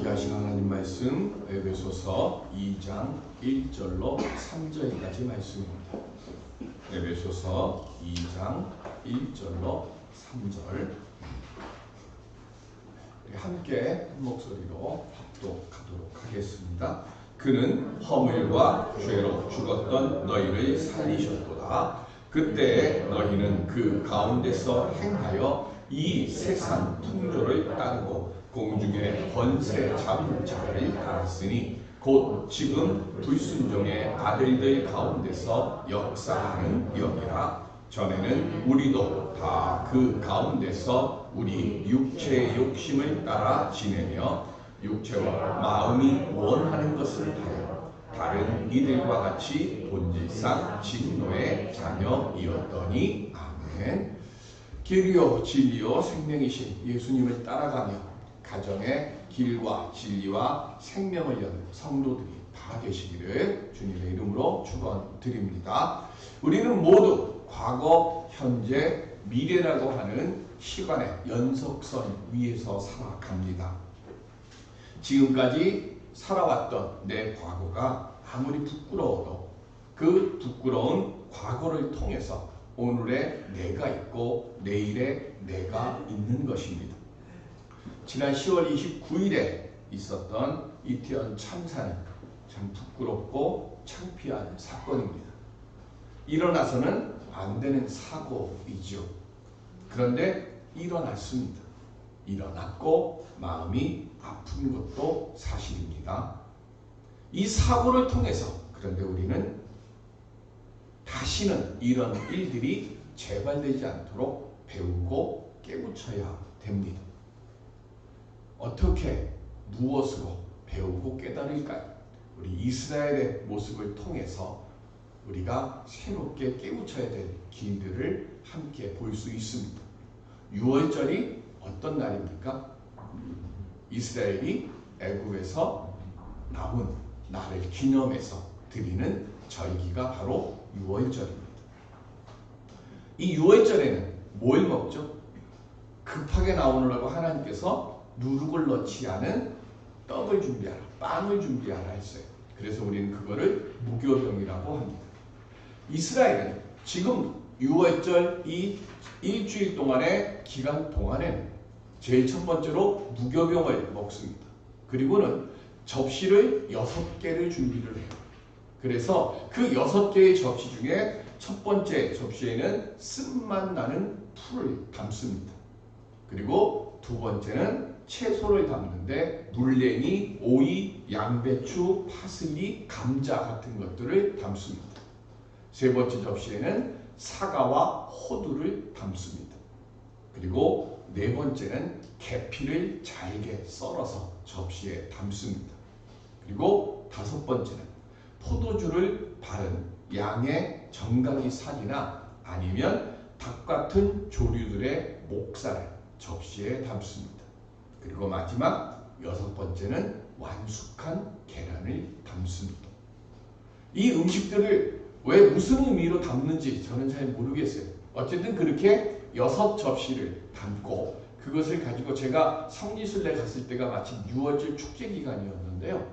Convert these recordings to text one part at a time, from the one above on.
함께 하신 하나님 말씀 에베소서 2장 1절로 3절까지 말씀입니다. 에베소서 2장 1절로 3절 함께 한 목소리로 합독하도록 하겠습니다. 그는 허물과 죄로 죽었던 너희를 살리셨도다. 그때 너희는 그 가운데서 행하여 이 세상 풍조를 따르고 공중의 권세 잡은 자를 따랐으니 곧 지금 불순종의 아들들 가운데서 역사하는 영이라. 전에는 우리도 다 그 가운데서 우리 육체의 욕심을 따라 지내며 육체와 마음이 원하는 것을 하여 다른 이들과 같이 본질상 진노의 자녀이었더니. 아멘. 길이요 진리요 생명이신 예수님을 따라가며 가정의 길과 진리와 생명을 여는 성도들이 다 되시기를 주님의 이름으로 축원드립니다. 우리는 모두 과거, 현재, 미래라고 하는 시간의 연속선 위에서 살아갑니다. 지금까지 살아왔던 내 과거가 아무리 부끄러워도 그 부끄러운 과거를 통해서 오늘의 내가 있고 내일의 내가 있는 것입니다. 지난 10월 29일에 있었던 이태원 참사는 참 부끄럽고 창피한 사건입니다. 일어나서는 안 되는 사고이죠. 그런데 일어났습니다. 일어났고 마음이 아픈 것도 사실입니다. 이 사고를 통해서 그런데 우리는 다시는 이런 일들이 재발되지 않도록 배우고 깨우쳐야 됩니다. 어떻게 무엇으로 배우고 깨달을까요? 우리 이스라엘의 모습을 통해서 우리가 새롭게 깨우쳐야 될 길들을 함께 볼 수 있습니다. 6월절이 어떤 날입니까? 이스라엘이 애굽에서 나온 날을 기념해서 드리는 절기가 바로 6월절입니다. 이 6월절에는 뭘 먹죠? 급하게 나오느라고 하나님께서 누룩을 넣지 않은 떡을 준비하라, 빵을 준비하라 했어요. 그래서 우리는 그거를 무교병이라고 합니다. 이스라엘은 지금 6월절 이 일주일 동안의 기간 동안에 제일 첫 번째로 무교병을 먹습니다. 그리고는 접시를 6개를 준비를 해요. 그래서 그 6개의 접시 중에 첫 번째 접시에는 쓴맛 나는 풀을 담습니다. 그리고 두 번째는 채소를 담는데 물냉이, 오이, 양배추, 파슬리, 감자 같은 것들을 담습니다. 세 번째 접시에는 사과와 호두를 담습니다. 그리고 네 번째는 계피를 잘게 썰어서 접시에 담습니다. 그리고 다섯 번째는 포도주를 바른 양의 정강이 살이나 아니면 닭 같은 조류들의 목살을 접시에 담습니다. 그리고 마지막 여섯 번째는 완숙한 계란을 담습니다. 이 음식들을 왜 무슨 의미로 담는지 저는 잘 모르겠어요. 어쨌든 그렇게 6 접시를 담고 그것을 가지고 제가 성지순례 갔을 때가 마침 6월절 축제 기간이었는데요.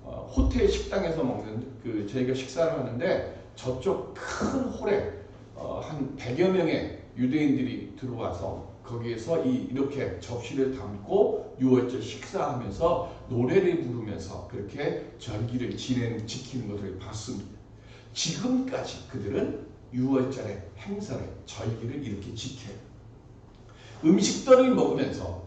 호텔 식당에서 먹는 저희가 식사를 하는데 저쪽 큰 홀에 한 100여 명의 유대인들이 들어와서 거기에서 이렇게 접시를 담고 6월절 식사하면서 노래를 부르면서 그렇게 절기를 지키는 것을 봤습니다. 지금까지 그들은 6월절의 행사를, 절기를 이렇게 지켜요. 음식들을 먹으면서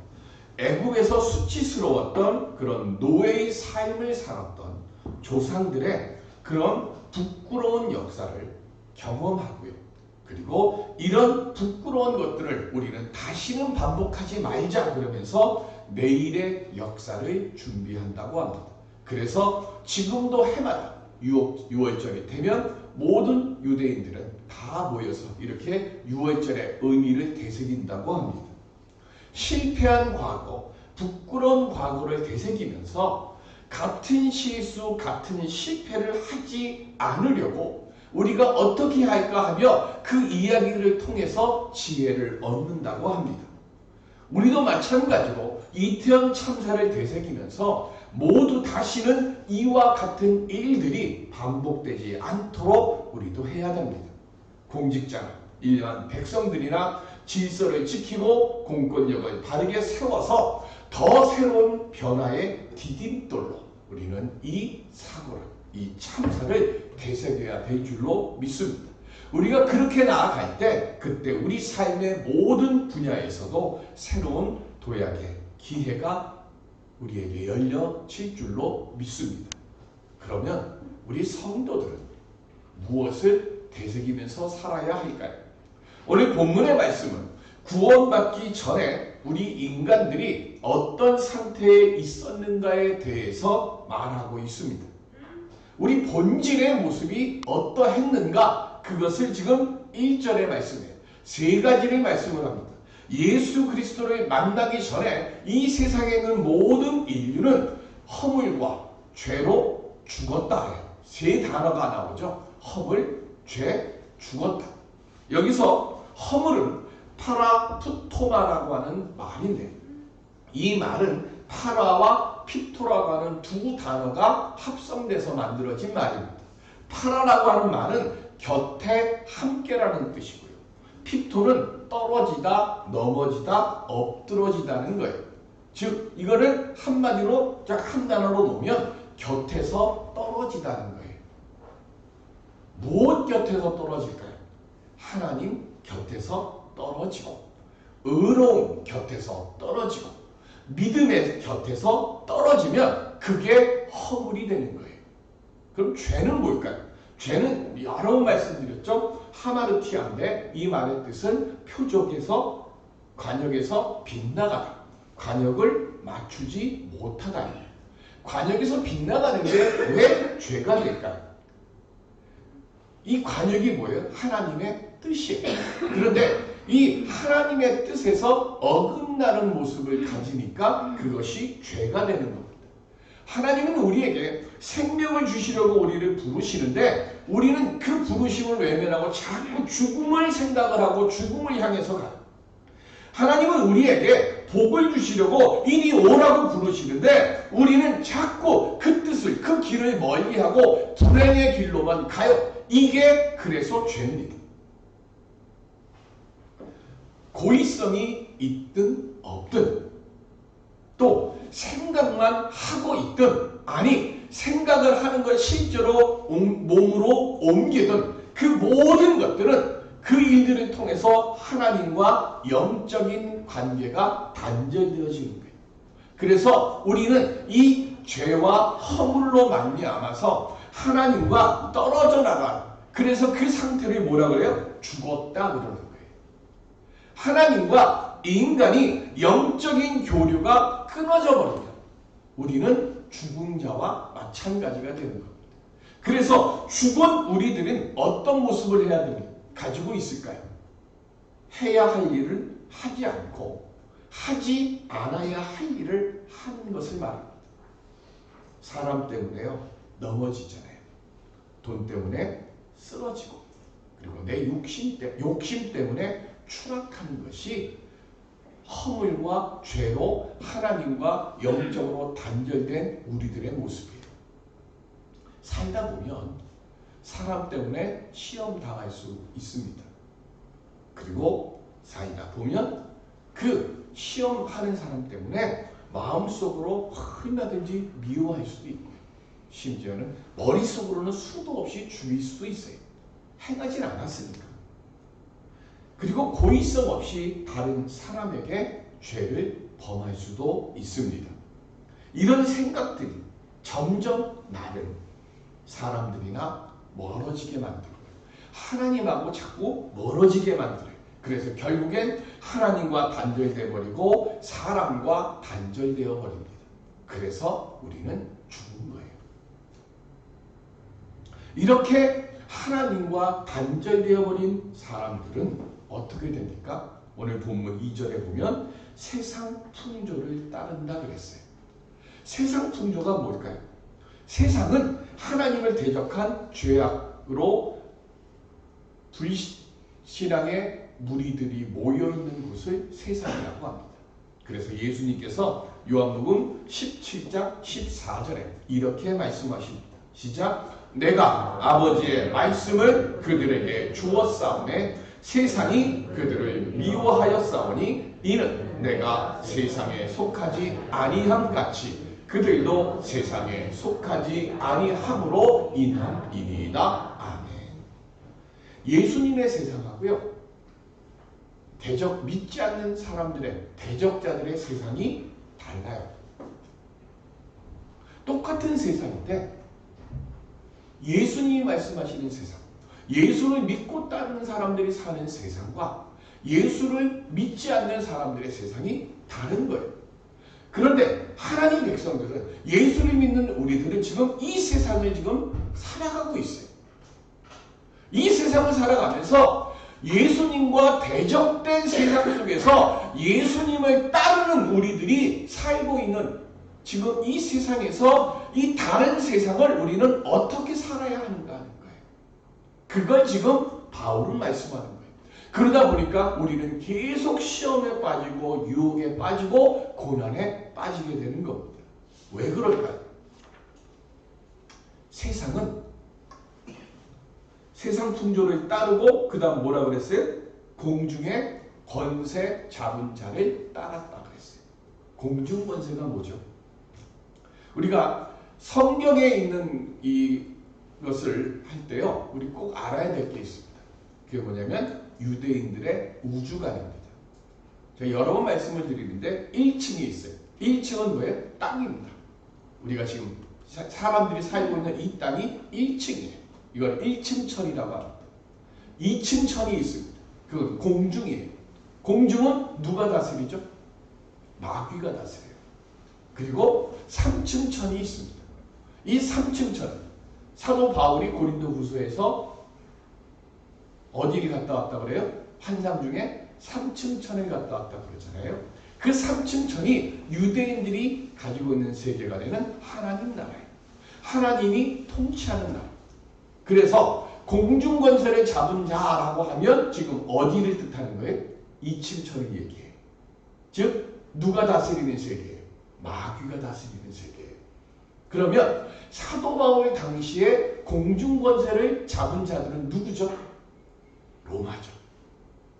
애굽에서 수치스러웠던 그런 노예의 삶을 살았던 조상들의 그런 부끄러운 역사를 경험하고요. 그리고 이런 부끄러운 것들을 우리는 다시는 반복하지 말자 그러면서 내일의 역사를 준비한다고 합니다. 그래서 지금도 해마다 6월절이 되면 모든 유대인들은 다 모여서 이렇게 6월절의 의미를 되새긴다고 합니다. 실패한 과거, 부끄러운 과거를 되새기면서 같은 실수, 같은 실패를 하지 않으려고 우리가 어떻게 할까 하며 그 이야기를 통해서 지혜를 얻는다고 합니다. 우리도 마찬가지로 이태원 참사를 되새기면서 모두 다시는 이와 같은 일들이 반복되지 않도록 우리도 해야 됩니다. 공직자나 일반 백성들이나 질서를 지키고 공권력을 바르게 세워서 더 새로운 변화의 디딤돌로 우리는 이 사고를, 이 참사를 되새겨야 될 줄로 믿습니다. 우리가 그렇게 나아갈 때 그때 우리 삶의 모든 분야에서도 새로운 도약의 기회가 우리에게 열려질 줄로 믿습니다. 그러면 우리 성도들은 무엇을 되새기면서 살아야 할까요? 오늘 본문의 말씀은 구원받기 전에 우리 인간들이 어떤 상태에 있었는가에 대해서 말하고 있습니다. 우리 본질의 모습이 어떠했는가, 그것을 지금 1절의 말씀에 세 가지를 말씀을 합니다. 예수 그리스도를 만나기 전에 이 세상에 있는 모든 인류는 허물과 죄로 죽었다. 세 단어가 나오죠. 허물, 죄, 죽었다. 여기서 허물은 파라푸토마라고 하는 말인데, 이 말은 파라와 피토라고 하는 두 단어가 합성돼서 만들어진 말입니다. 파라라고 하는 말은 곁에 함께라는 뜻이고요. 피토는 떨어지다, 넘어지다, 엎드러지다는 거예요. 즉 이거를 한마디로 딱 한 단어로 놓으면 곁에서 떨어지다는 거예요. 무엇 곁에서 떨어질까요? 하나님 곁에서 떨어지고, 의로움 곁에서 떨어지고, 믿음의 곁에서 떨어지면 그게 허물이 되는 거예요. 그럼 죄는 뭘까요? 죄는 여러 번 말씀드렸죠. 하마르티아인데 이 말의 뜻은 표적에서, 관역에서 빗나가다, 관역을 맞추지 못하다. 관역에서 빗나가는 게 왜 죄가 될까요? 이 관역이 뭐예요? 하나님의 뜻이에요. 그런데 이 하나님의 뜻에서 어긋나는 모습을 가지니까 그것이 죄가 되는 겁니다. 하나님은 우리에게 생명을 주시려고 우리를 부르시는데 우리는 그 부르심을 외면하고 자꾸 죽음을 생각을 하고 죽음을 향해서 가요. 하나님은 우리에게 복을 주시려고 이리 오라고 부르시는데 우리는 자꾸 그 뜻을, 그 길을 멀리하고 불행의 길로만 가요. 이게 그래서 죄입니다. 고의성이 있든 없든, 또 생각만 하고 있든, 아니 생각을 하는 걸 실제로 몸으로 옮기든, 그 모든 것들은 그 일들을 통해서 하나님과 영적인 관계가 단절되어지는 거예요. 그래서 우리는 이 죄와 허물로 말미암아서 하나님과 떨어져 나가는, 그래서 그 상태를 뭐라 그래요? 죽었다 그러는 거예요. 하나님과 인간이 영적인 교류가 끊어져 버립니다. 우리는 죽은 자와 마찬가지가 되는 겁니다. 그래서 죽은 우리들은 어떤 모습을 해야 됩니까? 가지고 있을까요? 해야 할 일을 하지 않고 하지 않아야 할 일을 하는 것을 말합니다. 사람 때문에요, 넘어지잖아요. 돈 때문에 쓰러지고, 그리고 내 욕심 때문에 추락하는 것이 허물과 죄로 하나님과 영적으로 단절된 우리들의 모습이에요. 살다 보면 사람 때문에 시험 당할 수 있습니다. 그리고 살다 보면 그 시험하는 사람 때문에 마음속으로 얼마든지 미워할 수도 있고, 심지어는 머릿속으로는 수도 없이 죽일 수도 있어요. 행하진 않았으니까. 그리고 고의성 없이 다른 사람에게 죄를 범할 수도 있습니다. 이런 생각들이 점점 나를 사람들이나 멀어지게 만들어요. 하나님하고 자꾸 멀어지게 만들어요. 그래서 결국엔 하나님과 단절되어 버리고 사람과 단절되어 버립니다. 그래서 우리는 죽은 거예요. 이렇게 하나님과 단절되어 버린 사람들은 어떻게 됩니까? 오늘 본문 2절에 보면 세상 풍조를 따른다 그랬어요. 세상 풍조가 뭘까요? 세상은 하나님을 대적한 죄악으로 불신앙의 무리들이 모여있는 곳을 세상이라고 합니다. 그래서 예수님께서 요한복음 17장 14절에 이렇게 말씀하십니다. 시작. 내가 아버지의 말씀을 그들에게 주었사오매 세상이 그들을 미워하였사오니 이는 내가 세상에 속하지 아니함 같이 그들도 세상에 속하지 아니함으로 인함이니이다. 아멘. 예수님의 세상하고요, 믿지 않는 사람들의, 대적자들의 세상이 달라요. 똑같은 세상인데 예수님이 말씀하시는 세상, 예수를 믿고 따르는 사람들이 사는 세상과 예수를 믿지 않는 사람들의 세상이 다른 거예요. 그런데 하나님 백성들은, 예수를 믿는 우리들은 지금 이 세상을 지금 살아가고 있어요. 이 세상을 살아가면서 예수님과 대적된 세상 속에서 예수님을 따르는 우리들이 살고 있는 지금 이 세상에서 이 다른 세상을 우리는 어떻게 살아야 하는가 하는 거예요. 그걸 지금 바울은 말씀하는 거예요. 그러다 보니까 우리는 계속 시험에 빠지고 유혹에 빠지고 고난에 빠지게 되는 겁니다. 왜 그럴까요? 세상은 세상 풍조를 따르고 그 다음 뭐라 그랬어요? 공중의 권세 잡은 자를 따랐다 그랬어요. 공중 권세가 뭐죠? 우리가 성경에 있는 이것을 할 때요, 우리 꼭 알아야 될 게 있습니다. 그게 뭐냐면 유대인들의 우주관입니다. 제가 여러 번 말씀을 드리는데 1층이 있어요. 1층은 뭐예요? 땅입니다. 우리가 지금 사람들이 살고 있는 이 땅이 1층이에요. 이걸 1층 천이라고 합니다. 2층 천이 있습니다. 그건 공중이에요. 공중은 누가 다스리죠? 마귀가 다스려요. 그리고 3층 천이 있습니다. 이 3층 천, 사도 바울이 고린도 후서에서 어디를 갔다 왔다 그래요? 환상 중에 3층 천을 갔다 왔다 그러잖아요. 그 3층 천이 유대인들이 가지고 있는 세계관에는 하나님 나라예요. 하나님이 통치하는 나라. 그래서 공중권세를 잡은 자라고 하면 지금 어디를 뜻하는 거예요? 2층 천을 얘기해요. 즉 누가 다스리는 세계예요? 마귀가 다스리는 세계예요. 그러면 사도 바울 당시에 공중권세를 잡은 자들은 누구죠? 로마죠.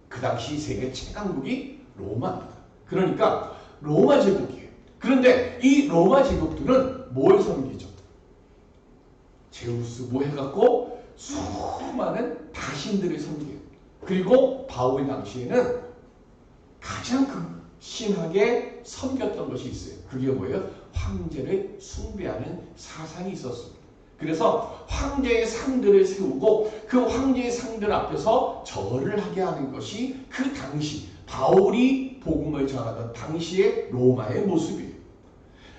그 당시 세계 최강국이 로마입니다. 그러니까 로마 제국이에요. 그런데 이 로마 제국들은 뭘 섬기죠? 제우스 뭐 해갖고 수많은 다신들을 섬겨요. 그리고 바울 당시에는 가장 극심하게 섬겼던 것이 있어요. 그게 뭐예요? 황제를 숭배하는 사상이 있었습니다. 그래서 황제의 상들을 세우고 그 황제의 상들 앞에서 절을 하게 하는 것이 그 당시 바울이 복음을 전하던 당시의 로마의 모습이에요.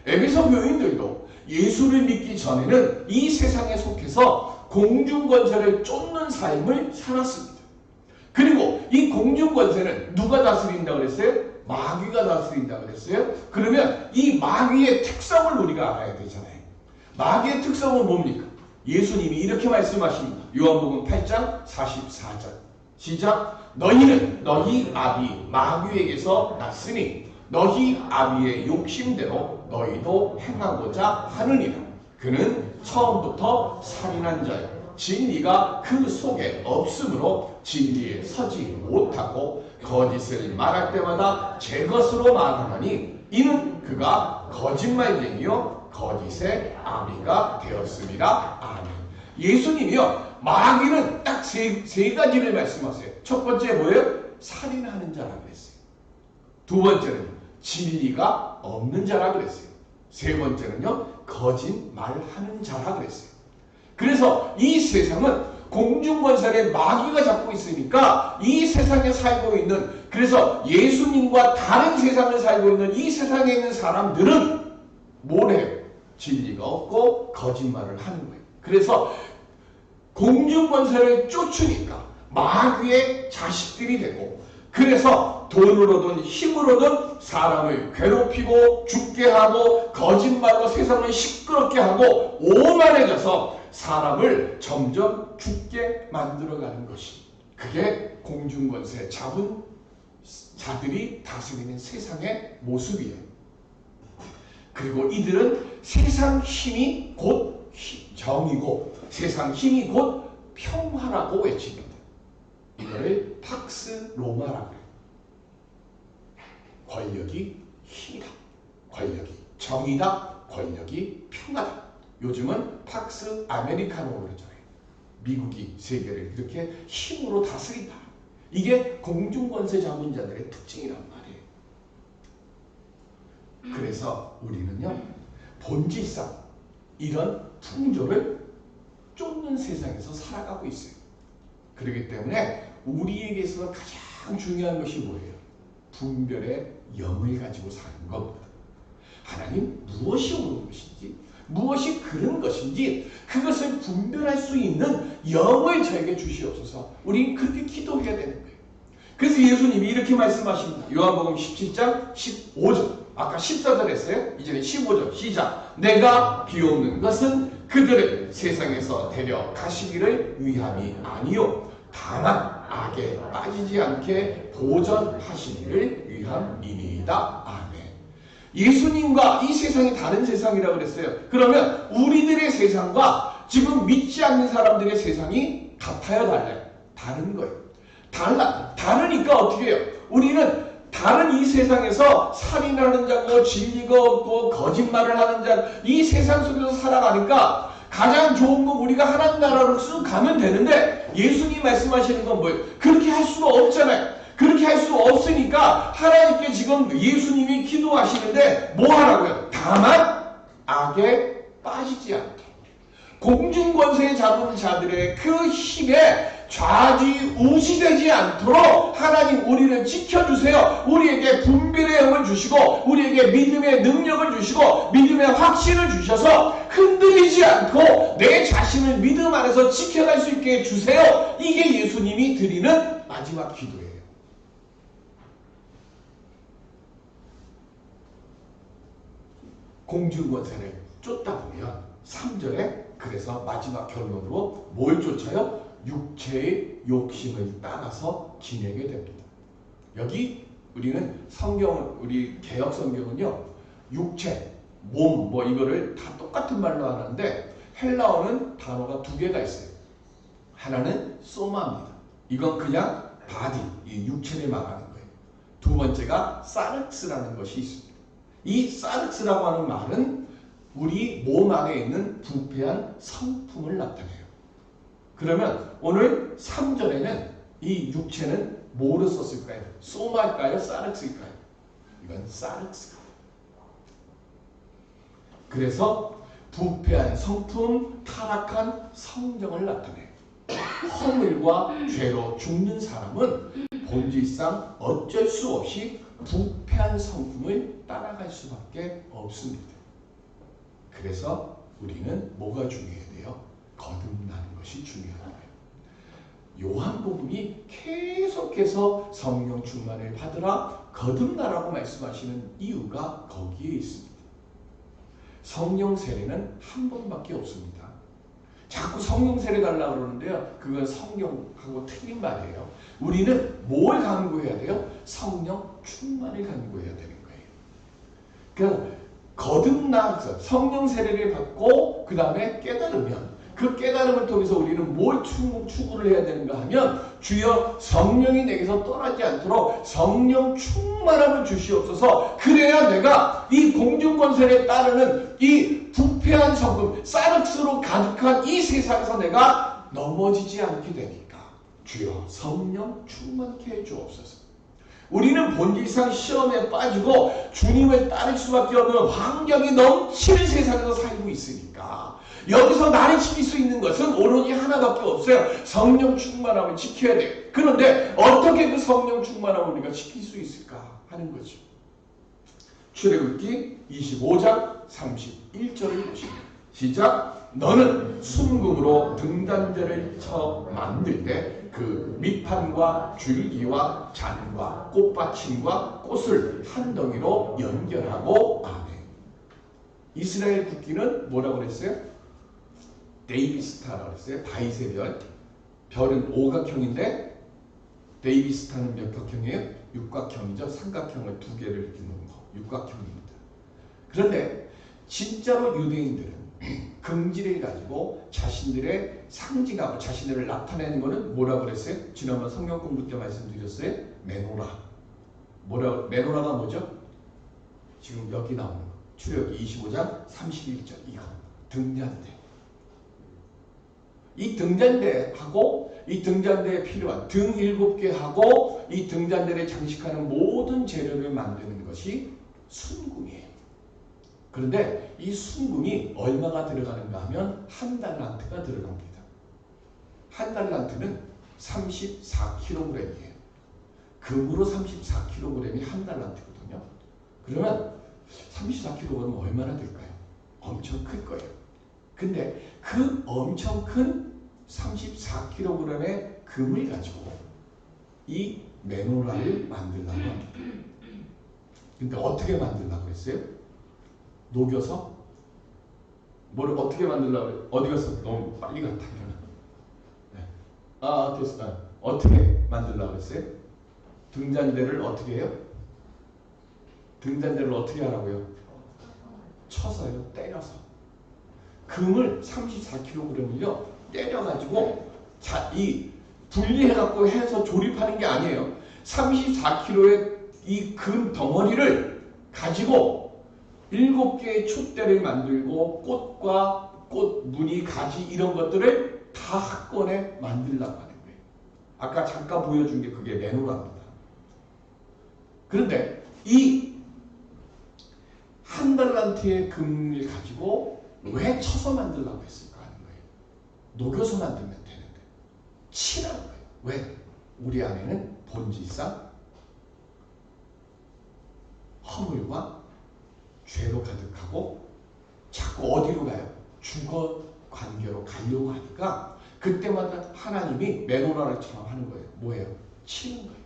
에베소 교인들도 예수를 믿기 전에는 이 세상에 속해서 공중권세를 쫓는 삶을 살았습니다. 그리고 이 공중권세는 누가 다스린다고 그랬어요? 마귀가 다스린다고 그랬어요. 그러면 이 마귀의 특성을 우리가 알아야 되잖아요. 마귀의 특성은 뭡니까? 예수님이 이렇게 말씀하십니다. 요한복음 8장 44절 시작. 너희는 너희 아비 마귀에게서 났으니 너희 아비의 욕심대로 너희도 행하고자 하느니라. 그는 처음부터 살인한 자요 진리가 그 속에 없으므로 진리에 서지 못하고 거짓을 말할 때마다 제 것으로 말하나니 이는 그가 거짓말쟁이요 거짓의 아비가 되었습니다. 아멘. 예수님이요 마귀는 딱 세 가지를 말씀하세요. 첫 번째 뭐예요? 살인하는 자라 그랬어요. 두 번째는 진리가 없는 자라 그랬어요. 세 번째는요 거짓말하는 자라 그랬어요. 그래서 이 세상은 공중권세를 마귀가 잡고 있으니까 이 세상에 살고 있는, 그래서 예수님과 다른 세상을 살고 있는 이 세상에 있는 사람들은 뭘 해요? 진리가 없고 거짓말을 하는 거예요. 그래서 공중권세를 쫓으니까 마귀의 자식들이 되고, 그래서 돈으로든 힘으로든 사람을 괴롭히고 죽게 하고 거짓말로 세상을 시끄럽게 하고 오만해져서 사람을 점점 죽게 만들어가는 것이, 그게 공중권세 잡은 자들이 다스리는 세상의 모습이에요. 그리고 이들은 세상 힘이 곧 정이고 세상 힘이 곧 평화라고 외칩니다. 이거를 팍스 로마라고 해요. 권력이 힘이다. 권력이 정의다. 권력이 평화다. 요즘은 팍스 아메리카노로 그러잖아요. 미국이 세계를 이렇게 힘으로 다스린다. 이게 공중권세 자본자들의 특징이란 말이에요. 그래서 우리는요, 본질상 이런 풍조를 쫓는 세상에서 살아가고 있어요. 그렇기 때문에 우리에게 있어서 가장 중요한 것이 뭐예요? 분별의 영을 가지고 사는 겁니다. 하나님 무엇이 옳은 것인지 무엇이 그른 것인지 그것을 분별할 수 있는 영을 저에게 주시옵소서. 우린 그렇게 기도해야 되는 거예요. 그래서 예수님이 이렇게 말씀하십니다. 요한복음 17장 15절. 아까 14절 했어요. 이제는 15절 시작. 내가 비옵는 것은 그들을 세상에서 데려가시기를 위함이 아니요 다만 악에 빠지지 않게 보전하시기를 위함이니이다. 아멘. 예수님과 이 세상이 다른 세상이라고 그랬어요. 그러면 우리들의 세상과 지금 믿지 않는 사람들의 세상이 같아요, 달라요? 다른 거예요. 다르니까 어떻게 해요? 우리는 다른 이 세상에서 살인하는 자고 진리가 없고 거짓말을 하는 자, 이 세상 속에서 살아가니까 가장 좋은 건 우리가 하나님 나라로 쑥 가면 되는데 예수님 말씀하시는 건 뭐예요? 그렇게 할 수가 없잖아요. 그렇게 할 수 없으니까 하나님께 지금 예수님이 기도하시는데 뭐 하라고요? 다만 악에 빠지지 않도록. 공중권세 잡은 자들의 그 힘에 좌지우지되지 않도록 하나님 우리를 지켜주세요. 우리에게 분별의 영을 주시고 우리에게 믿음의 능력을 주시고 믿음의 확신을 주셔서 흔들리지 않고 내 자신을 믿음 안에서 지켜갈 수 있게 해주세요. 이게 예수님이 드리는 마지막 기도예요. 공중권세를 쫓다 보면 3절에 그래서 마지막 결론으로 뭘 쫓아요? 육체의 욕심을 따라서 지내게 됩니다. 여기 우리는 우리 개혁 성경은요, 육체, 몸, 뭐 이거를 다 똑같은 말로 하는데 헬라어는 단어가 두 개가 있어요. 하나는 소마입니다. 이건 그냥 바디, 이 육체를 말하는 거예요. 두 번째가 사르크스라는 것이 있습니다. 이 사르크스라고 하는 말은 우리 몸 안에 있는 부패한 성품을 나타내요. 그러면 오늘 3절에는 이 육체는 뭐로 썼을까요? 소마일까요? 사르크스일까요? 이건 사르크스가. 그래서 부패한 성품, 타락한 성정을 나타내요. 허물과 죄로 죽는 사람은 본질상 어쩔 수 없이 부패한 성품을 따라갈 수밖에 없습니다. 그래서 우리는 뭐가 중요해야 돼요? 거듭나는 것이 중요한 거예요. 요한복음이 계속해서 성령 충만을 받으라 거듭나라고 말씀하시는 이유가 거기에 있습니다. 성령 세례는 한 번밖에 없습니다. 자꾸 성령 세례 달라고 그러는데요. 그건 성경하고 틀린 말이에요. 우리는 뭘 간구해야 돼요? 성령 충만을 간구해야 되는 거예요. 그러니까 거듭나서 성령 세례를 받고 그 다음에 깨달으면 그 깨달음을 통해서 우리는 뭘 추구를 해야 되는가 하면 주여 성령이 내게서 떠나지 않도록 성령 충만함을 주시옵소서. 그래야 내가 이 공중권세에 따르는 이 부패한 성품 사르크스로 가득한 이 세상에서 내가 넘어지지 않게 되니까 주여 성령 충만케 해주옵소서. 우리는 본질상 시험에 빠지고 주님을 따를 수밖에 없는 환경이 넘치는 세상에서 살고 있으니까 여기서 나를 지킬 수 있는 것은 오로지 하나밖에 없어요. 성령 충만함을 지켜야 돼요. 그런데 어떻게 그 성령 충만함을 우리가 지킬 수 있을까 하는 거죠. 출애굽기 25장 31절을 보시면 시작. 너는 순금으로 등단대를 쳐 만들 때 그 밑판과 줄기와 잔과 꽃받침과 꽃을 한 덩이로 연결하고 아멘. 이스라엘 국기는 뭐라고 그랬어요? 데이비스타라고 그랬어요. 다윗의 별. 별은 오각형인데 데이비스타는 몇 각형이에요? 육각형이죠. 삼각형을 두 개를 이렇게 놓은 거. 육각형입니다. 그런데 진짜로 유대인들은 긍지를 가지고 자신들의 상징하고 자신들을 나타내는 것은 뭐라고 그랬어요? 지난번 성경 공부 때 말씀드렸어요. 메노라. 메노라가 뭐죠? 지금 여기 나오는 거. 출애굽기 25장 31절 이거. 등잔대. 이 등잔대하고 이 등잔대에 필요한 등 7개하고 이 등잔대를 장식하는 모든 재료를 만드는 것이 순금이에요. 그런데 이 순금이 얼마가 들어가는가 하면 한 달란트가 들어갑니다. 한 달란트는 34kg이에요. 금으로 34kg이 한 달란트거든요. 그러면 34kg은 얼마나 될까요? 엄청 클 거예요. 근데 그 엄청 큰 34kg의 금을 가지고 이 메노라를 만들려고 합니다. 근데 어떻게 만들려고 했어요? 녹여서? 뭐를 어떻게 만들려고 그래? 어디 갔어? 너무 빨리 갔다. 네. 됐어. 어떻게 만들려고 했어요? 등잔대를 어떻게 해요? 등잔대를 어떻게 하라고요? 쳐서요. 때려서. 금을 34kg을요. 때려가지고 이 분리해갖고 해서 조립하는 게 아니에요. 34kg의 이 금 덩어리를 가지고 7개의 촛대를 만들고 꽃과 꽃 무늬 가지 이런 것들을 다 한 번에 만들려고 하는 거예요. 아까 잠깐 보여준 게 그게 메노라입니다. 그런데 이 한 달란트의 금을 가지고 왜 쳐서 만들려고 했을까 하는 거예요. 녹여서 만들면 되는데 치라는 거예요. 왜? 우리 안에는 본질상 허물과 죄로 가득하고 자꾸 어디로 가요? 주거 관계로 가려고 하니까 그때마다 하나님이 메노라를처럼 하는 거예요. 뭐예요? 치는 거예요.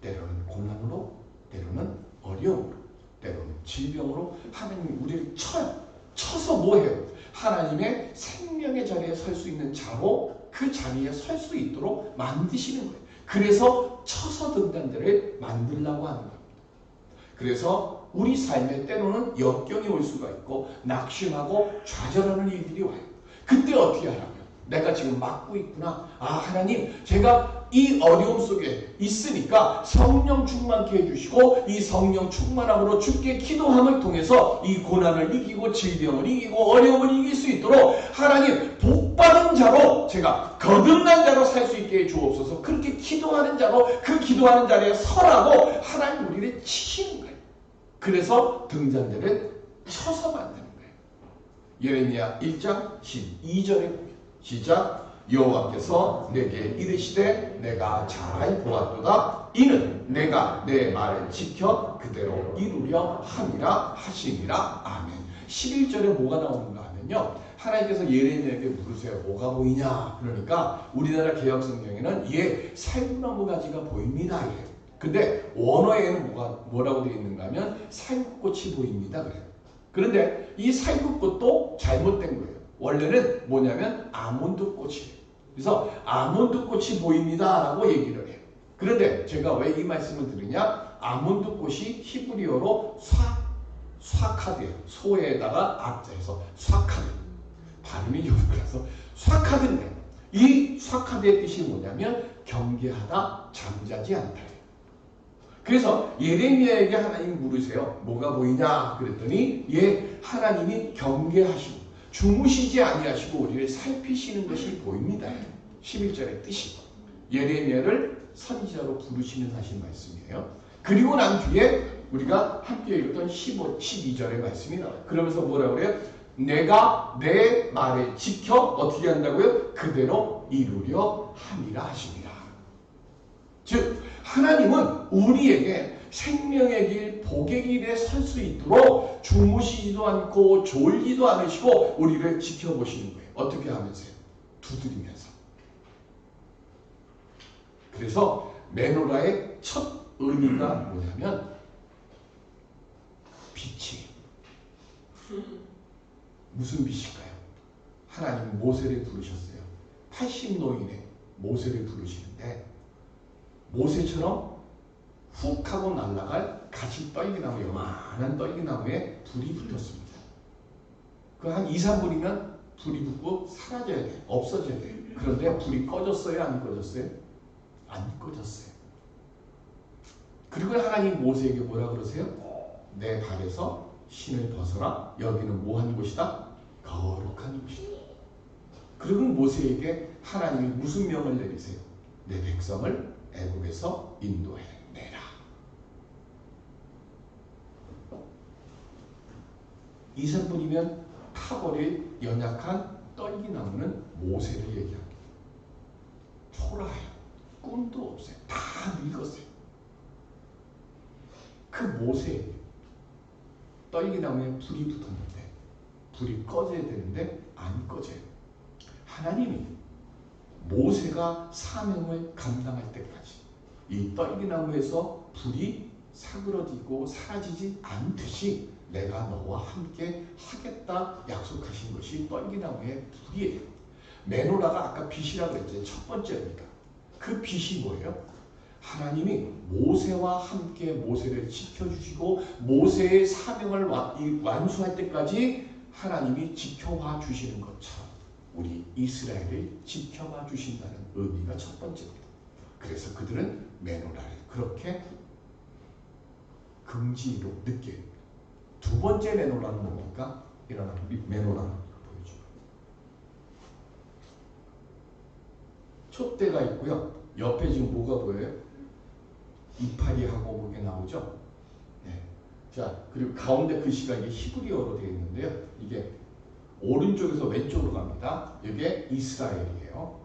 때로는 고난으로, 때로는 어려움으로, 때로는 질병으로 하나님이 우리를 쳐요. 쳐서 뭐해요? 하나님의 생명의 자리에 설 수 있는 자로 그 자리에 설 수 있도록 만드시는 거예요. 그래서 쳐서 등잔대를 만들려고 하는 겁니다. 그래서 우리 삶에 때로는 역경이 올 수가 있고 낙심하고 좌절하는 일들이 와요. 그때 어떻게 하라고요? 내가 지금 막고 있구나. 하나님 제가 이 어려움 속에 있으니까 성령 충만케 해주시고 이 성령 충만함으로 주께 기도함을 통해서 이 고난을 이기고 질병을 이기고 어려움을 이길 수 있도록 하나님 복받은 자로 제가 거듭난 자로 살 수 있게 해 주옵소서. 그렇게 기도하는 자로 그 기도하는 자리에 서라고 하나님 우리를 치시는 거예요. 그래서 등잔대를 쳐서 만드는 거예요. 예레미야 1장 12절에 보면 시작. 여호와께서 내게 이르시되 내가 잘 보았도다. 이는 내가 내 말을 지켜 그대로 이루려 함이라 하시니라. 아멘. 11절에 뭐가 나오는가 하면요. 하나님께서 예레미야에게 물으세요. 뭐가 보이냐? 그러니까 우리나라 개혁성경에는 살구나무 가지가 보입니다. 이래요. 근데 원어에는 뭐라고 되어 있는가 하면 살구꽃이 보입니다. 그래요. 그런데 이 살구꽃도 잘못된 거예요. 원래는 뭐냐면 아몬드꽃이에요. 그래서 아몬드꽃이 보입니다 라고 얘기를 해요. 그런데 제가 왜 이 말씀을 드리냐? 아몬드꽃이 히브리어로 쏴카드예요. 소에다가 앞자에서 쏴카드. 발음이 요즘이라서 쏴카드인데 이 쏴카드의 뜻이 뭐냐면 경계하다, 잠자지 않다. 그래서 예레미야에게 하나님 물으세요. 뭐가 보이냐? 그랬더니 하나님이 경계하시고 주무시지 아니하시고 우리를 살피시는 것이 보입니다. 11절의 뜻이. 예레미야를 선지자로 부르시는 하신 말씀이에요. 그리고 난 뒤에 우리가 함께 읽었던 12절의 말씀이 나와요. 그러면서 뭐라고 그래요? 내가 내 말을 지켜 어떻게 한다고요? 그대로 이루려 함이라 하십니다. 즉 하나님은 우리에게 생명의 길, 복의 길에 설 수 있도록 주무시지도 않고 졸지도 않으시고 우리를 지켜보시는 거예요. 어떻게 하면서요? 두드리면서. 그래서 메노라의 첫 의미가 뭐냐면 빛이. 무슨 빛일까요? 하나님은 모세를 부르셨어요. 80노인의 모세를 부르시는데 모세처럼 훅 하고 날아갈 가시 떨기나무, 요만한 떨기나무에 불이 붙었습니다. 그 한 2, 3분이면 불이 붙고 사라져야 돼. 없어져야 돼. 그런데 불이 꺼졌어요? 안 꺼졌어요? 안 꺼졌어요. 그리고 하나님 모세에게 뭐라 그러세요? 내 발에서 신을 벗어라. 여기는 뭐한 곳이다? 거룩한 곳이다. 그리고 모세에게 하나님이 무슨 명을 내리세요? 내 백성을 애굽에서 인도해내라. 이 3분이면 타버릴 연약한 떨기나무는 모세를 얘기합니다. 초라해요. 꿈도 없어요. 다 늙었어요. 그 모세에게 떨기나무에 불이 붙었는데 불이 꺼져야 되는데 안 꺼져요. 하나님이 모세가 사명을 감당할 때까지 이 떨기나무에서 불이 사그러지고 사라지지 않듯이 내가 너와 함께 하겠다 약속하신 것이 떨기나무의 불이에요. 메노라가 아까 빛이라고 그랬죠. 첫 번째입니다. 그 빛이 뭐예요? 하나님이 모세와 함께 모세를 지켜주시고 모세의 사명을 완수할 때까지 하나님이 지켜봐 주시는 것처럼 우리 이스라엘을 지켜봐 주신다는 의미가 첫 번째입니다. 그래서 그들은 메노라를 그렇게 긍지로 느껴요. 두 번째 메노라는 뭡니까? 일어나 메노라는 보여줘요. 촛대가 있고요. 옆에 지금 뭐가 보여요? 이파리하고 그게 나오죠. 네. 자, 그리고 가운데 글씨가 이게 히브리어로 되어 있는데요. 이게 오른쪽에서 왼쪽으로 갑니다. 이게 이스라엘이에요.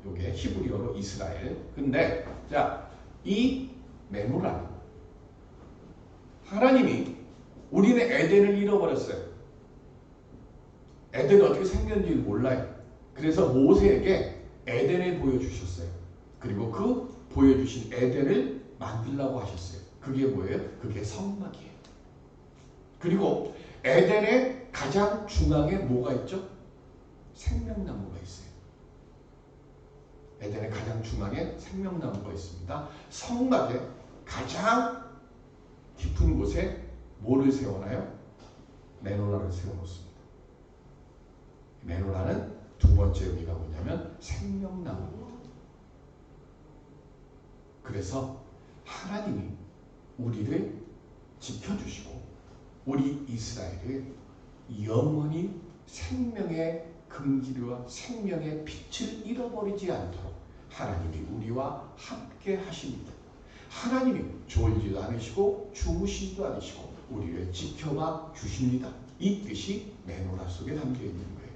이게 히브리어로 이스라엘. 근데 자, 이 메노라 하나님이 우리는 에덴을 잃어버렸어요. 에덴이 어떻게 생겼는지 몰라요. 그래서 모세에게 에덴을 보여주셨어요. 그리고 그 보여주신 에덴을 만들라고 하셨어요. 그게 뭐예요? 그게 성막이에요. 그리고 에덴의 가장 중앙에 뭐가 있죠? 생명나무가 있어요. 에덴의 가장 중앙에 생명나무가 있습니다. 성막의 가장 깊은 곳에 뭐를 세워놔요? 메노라를 세워놓습니다. 메노라는 두 번째 의미가 뭐냐면 생명나무입니다. 그래서 하나님이 우리를 지켜주시고 우리 이스라엘을 영원히 생명의 긍지와 생명의 빛을 잃어버리지 않도록 하나님이 우리와 함께 하십니다. 하나님이 졸지도 않으시고 주무시지도 않으시고 우리를 지켜봐 주십니다. 이 뜻이 메노라 속에 담겨 있는 거예요.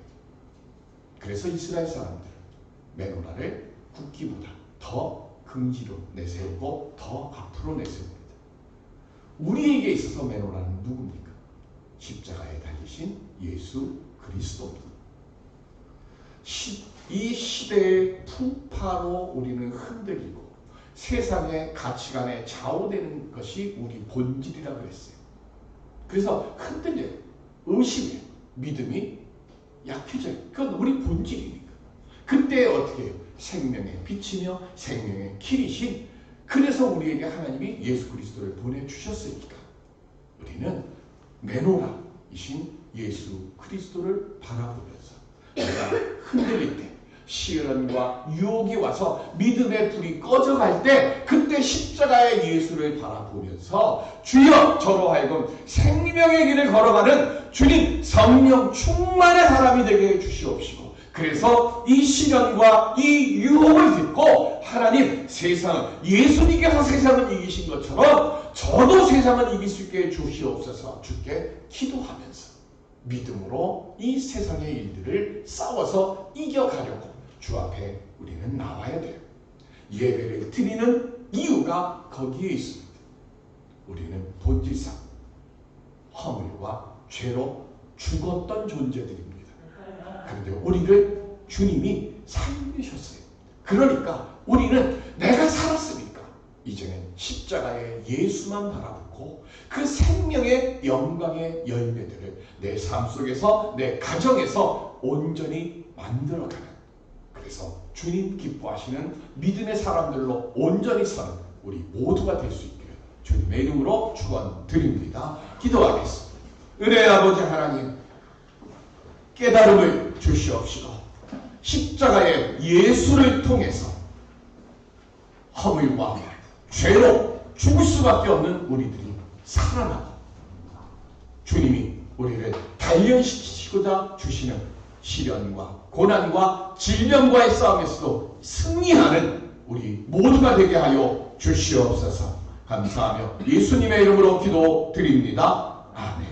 그래서 이스라엘 사람들은 메노라를 국기보다 더 긍지로 내세우고 더 앞으로 내세웁니다. 우리에게 있어서 메노라는 누굽니까? 십자가에 달리신 예수 그리스도입니다. 이 시대의 풍파로 우리는 흔들리고 세상의 가치관에 좌우되는 것이 우리 본질이라고 했어요. 그래서 흔들려요. 의심해요. 믿음이 약해져요. 그건 우리 본질이니까. 그때 어떻게 해요? 생명의 빛이며 생명의 길이신 그래서 우리에게 하나님이 예수 그리스도를 보내주셨으니까 우리는 메노라이신 예수 그리스도를 바라보면서 내가 흔들릴 때 시련과 유혹이 와서 믿음의 불이 꺼져갈 때 그때 십자가의 예수를 바라보면서 주여 저로 하여금 생명의 길을 걸어가는 주님 성령 충만의 사람이 되게 해주시옵시고 그래서 이 시련과 이 유혹을 딛고 하나님 세상을 예수님께서 세상을 이기신 것처럼 저도 세상을 이길 수 있게 해주시옵소서 주께 기도하면서 믿음으로 이 세상의 일들을 싸워서 이겨가려고 주 앞에 우리는 나와야 돼요. 예배를 드리는 이유가 거기에 있습니다. 우리는 본질상 허물과 죄로 죽었던 존재들입니다. 그런데 우리를 주님이 살리셨어요. 그러니까 우리는 내가 살았으니까 이제는 십자가의 예수만 바라보고 그 생명의 영광의 열매들을 내 삶 속에서 내 가정에서 온전히 만들어가는 그래서 주님 기뻐하시는 믿음의 사람들로 온전히 사는 우리 모두가 될 수 있기를 주님의 이름으로 축원드립니다. 기도하겠습니다. 은혜의 아버지 하나님, 깨달음을 주시옵시고 십자가의 예수를 통해서 허물과 죄로 죽을 수밖에 없는 우리들이 살아나고 주님이 우리를 단련시키고자 주시는 시련과 고난과 질병과의 싸움에서도 승리하는 우리 모두가 되게 하여 주시옵소서. 감사하며 예수님의 이름으로 기도드립니다. 아멘.